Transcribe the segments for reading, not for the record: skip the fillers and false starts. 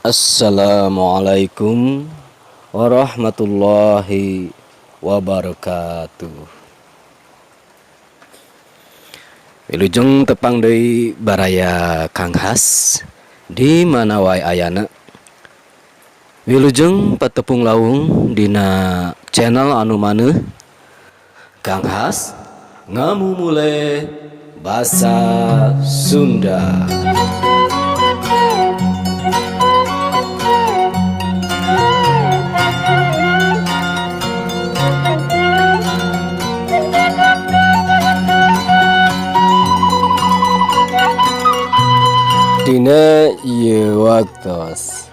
Assalamualaikum warahmatullahi wabarakatuh. Wilujeng tepang deui baraya Kang Has di mana wae ayana. Wilujeng patepung laung dina channel anu maneuh Kang Has ngamumule basa Sunda. Dina ieu waktos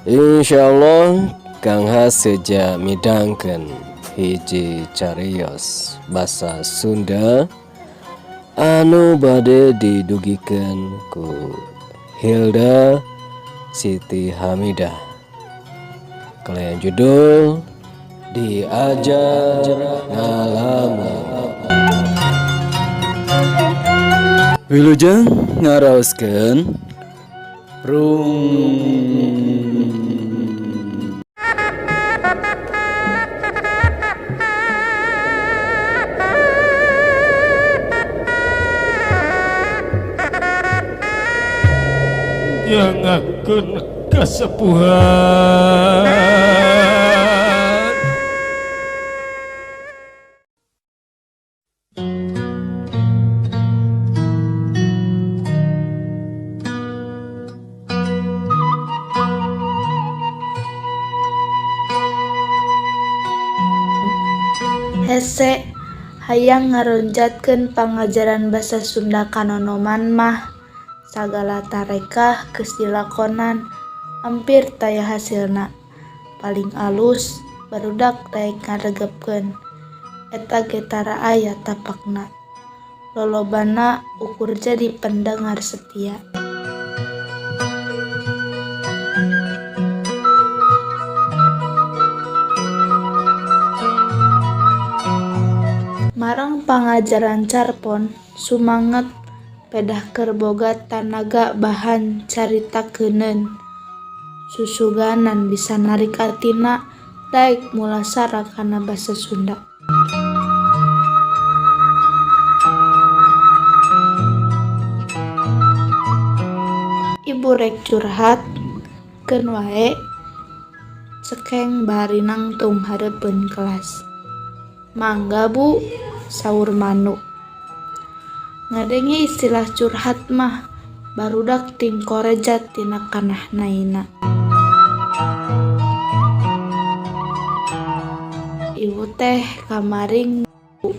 insyaallah Kang Has seja midangkeun hiji cariyos basa Sunda anu bade didugikeun ku Hilda Siti Hamidah. Kalian judul Diajar Ngalamun. Wilujeng ngaraoskeun nyangakeun kasepuhan. Hese hayang ngaronjatkeun pangajaran basa Sunda kanonoman mah sagala tarekah geus dilakonan hampir taya hasilna. Paling alus barudak daek ngaregepkeun eta ge tara aya tapakna. Lolobana ukur jadi pendengar setia. Marang pangajaran carpon sumanget pedah keur boga tanaga bahan caritakeunun susuganan bisa narik artina daek mulasara kana basa Sunda. Ibu rek curhat keun wae cekeng bari nangtung hareupeun kelas. Mangga Bu, saur Manu. Ngadengi istilah curhat mah barudak tingkorejat tina kanahnaina. Ibu teh kamaring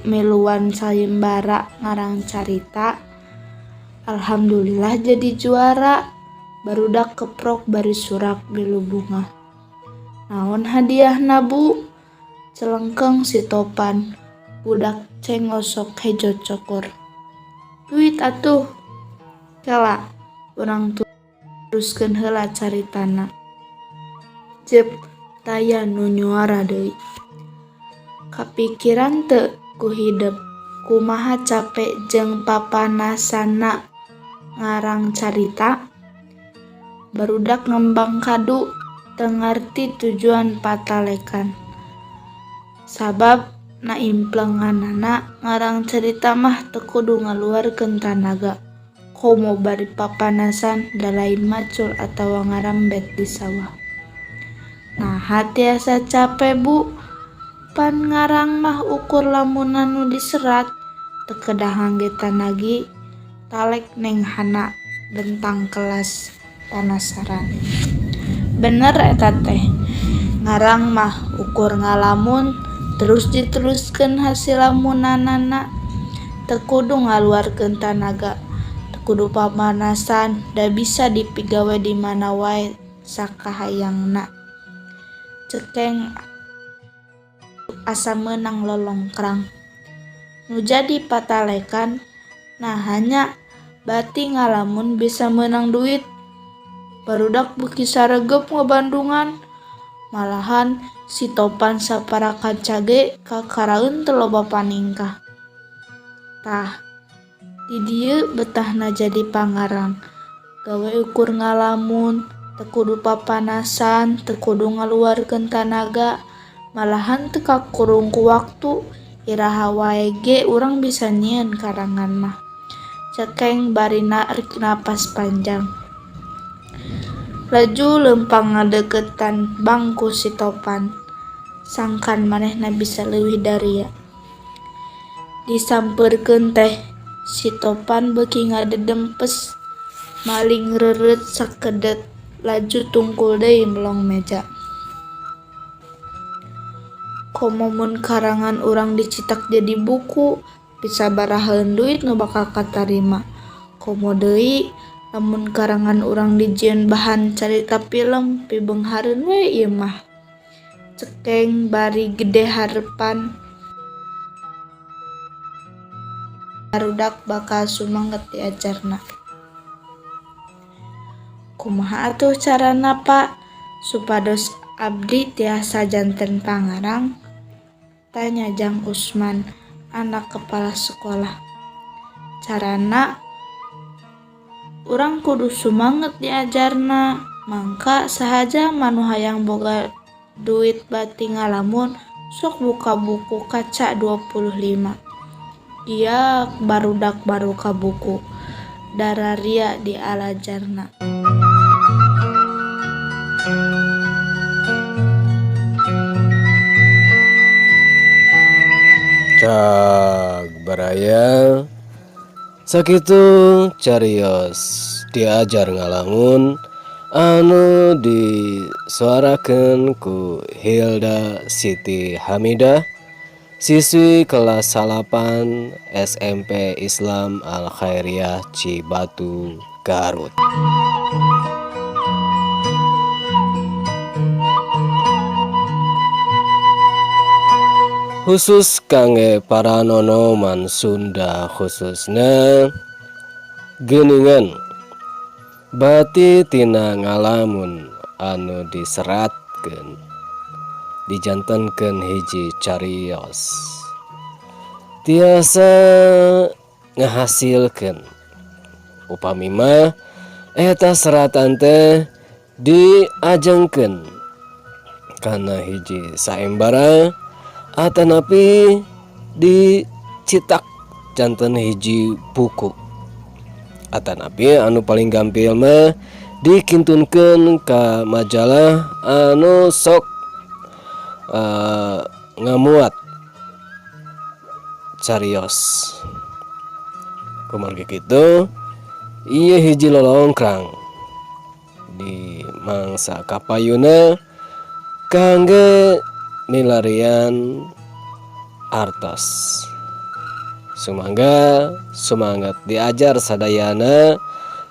meluan sayembara ngarang carita. Alhamdulillah jadi juara. Barudak keprok bari surak milu bunga. Naon hadiahna Bu? Celengkeng si Topan, budak cengosok hejo cokor. Duit atuh. Kala urang teruskeun heula caritana. Jep taya nu nyuara deui. Kapikiran teu ku hidep kumaha capek jeung papanasanna ngarang carita. Barudak ngembang kadu teu ngarti tujuan patalekan. Sabab na implenganana ngarang cerita mah teu kudu ngaluarkeun tanaga. Komo bari papanasan da lain macul atawa ngarambet di sawah. Naha tiasa capek Bu. Pan ngarang mah ukur lamun anu diserat teu kedah ngangge tanagi talek neng hana bentang kelas panasaran. Bener eta teh. Ngarang mah ukur ngalamun terus diteruskeun hasil lamunanana teu kudu ngaluarkeun tanaga teu kudu pamanasan da bisa dipigawe di mana wae sakahayangna. Cekeng asa meunang lolongkrang nu jadi patalekan nah hanya bati ngalamun bisa meunang duit. Barudak beuki saregep ngabandungan malahan si Topan saparakan cage kakaraeun teu loba paningkah. Tah di dieu betahna jadi pangarang gawe ukur ngalamun teu kudu papanasan, teu kudu ngaluarkeun tanaga, malahan teu kakurung ku waktu, iraha wae ge urang bisa nyieun karangan mah. Cekeng bari narik napas panjang. Laju leumpang ngadeukeutan bangku si Topan. Sangkan manehna bisa leuwih daria. Disampeurkeun teh, si Topan beuki ngadedempes, maling reureut sakedet, laju tungkul deui melong meja. Komo mun karangan urang dicitak jadi buku, bisa barahaeun duit nu bakal katarima. Komo deui lamun karangan urang dijieun bahan carita film, pibeunghareun we ieu mah. Cekeng bari gede harepan barudak bakal sumanget diajarna. Kumaha atuh carana Pak supados abdi tiasa janten pangarang? Tanya Jang Usman, anak kepala sekolah. Carana urang kudu sumanget diajarna, mangka sahaja manu hayang boga duit bati ngalamun sok buka buku kaca 25. Dia barudak baru ka buku, dararia dialajarna. Cag baraya sakitu carios diajar ngalamun anu disuarakeun ku Hilda Siti Hamidah, siswi kelas 8 SMP Islam Al Khairiyah Cibatu, Garut. Khusus kangge para nonoman Sunda, khususna geuningan bati tina ngalamun anu diseratkeun dijantenkeun hiji carios tiasa ngahasilkeun upami mah eta seratan teh diajengkeun kana hiji saembara atanapi dicitak janten hiji buku, atanapi anu paling gampil mah dikintunkeun ka majalah anu sok ngamuat carios. Kumargi kitu ieu hiji lolongkrang di mangsa kapayuna kangge milarian artos. Sumangga sumangat diajar sadayana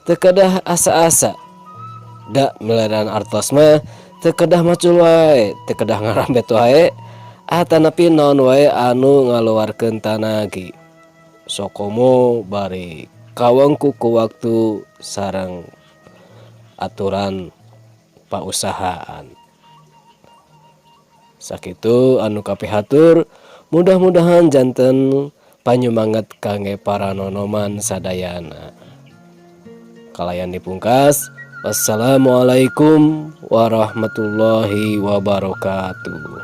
teu kedah asa-asa. Da milarian artos mah teu kedah macul wae, teu kedah ngarambet wae, atanapi naon wae anu ngaluarkeun tanagi. Sokomo bari kawengku ku waktu sareng aturan pausahaan. Sakitu anu kapihatur, mudah-mudahan janten panyumanget kangge para nonoman sadayana. Kalayan dipungkas, wassalamualaikum warahmatullahi wabarakatuh.